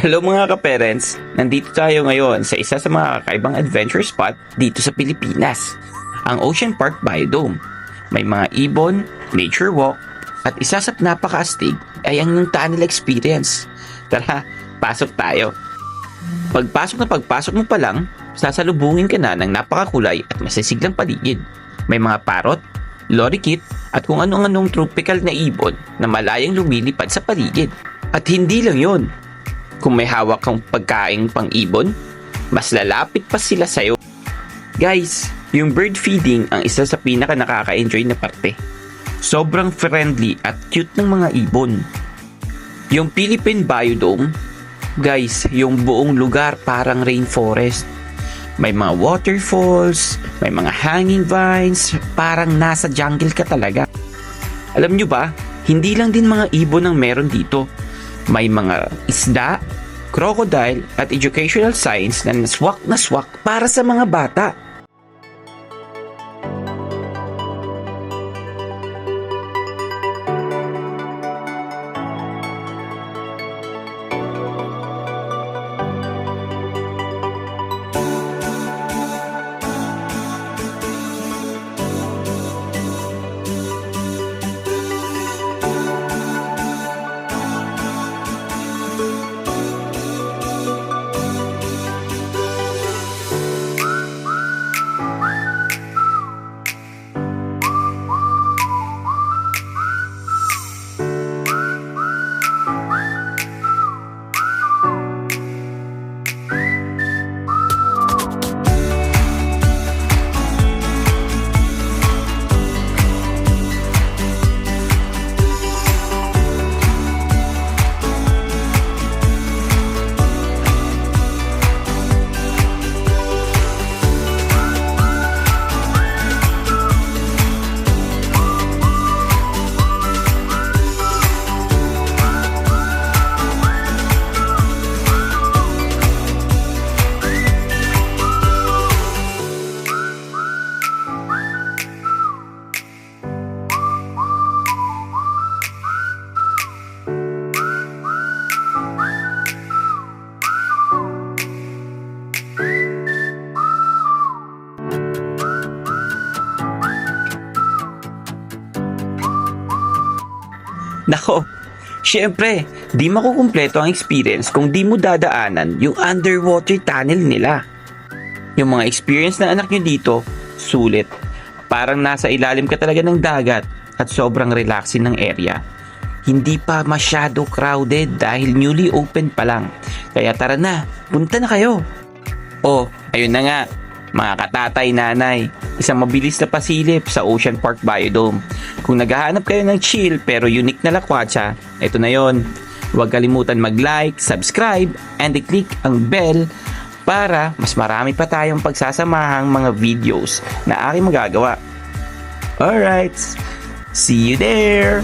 Hello mga ka-parents! Nandito tayo ngayon sa isa sa mga kakaibang adventure spot dito sa Pilipinas, ang Ocean Park Biodome. May mga ibon, nature walk, at isa sa napaka-astig ay ang ng tunnel experience. Tara, pasok tayo! Pagpasok mo pa lang, sasalubungin ka na ng napakakulay at masisiglang paligid. May mga parot, lorikeet, at kung anong-anong tropical na ibon na malayang lumilipad sa paligid. At hindi lang yon. Kung may hawak kang pagkaing pang-ibon, mas lalapit pa sila sa'yo. Guys, yung bird feeding ang isa sa pinaka nakaka-enjoy na parte. Sobrang friendly at cute ng mga ibon. Yung Philippine Biodome, guys, yung buong lugar parang rainforest. May mga waterfalls, may mga hanging vines, parang nasa jungle ka talaga. Alam nyo ba, hindi lang din mga ibon ang meron dito. May mga isda, crocodile at educational signs na swak para sa mga bata. Nako, syempre, di makukumpleto ang experience kung di mo dadaanan yung underwater tunnel nila. Yung mga experience ng anak nyo dito, sulit. Parang nasa ilalim ka talaga ng dagat at sobrang relaxing ng area. Hindi pa masyado crowded dahil newly open pa lang. Kaya tara na, punta na kayo. Oh, ayun na nga, mga katatay, nanay, isang mabilis na pasilip sa Ocean Park Biodome. Kung naghahanap kayo ng chill pero unique na lakwatsa, eto na yon. Huwag kalimutan mag-like, subscribe, and i-click ang bell para mas marami pa tayong pagsasamahang mga videos na aking magagawa. Alright, see you there!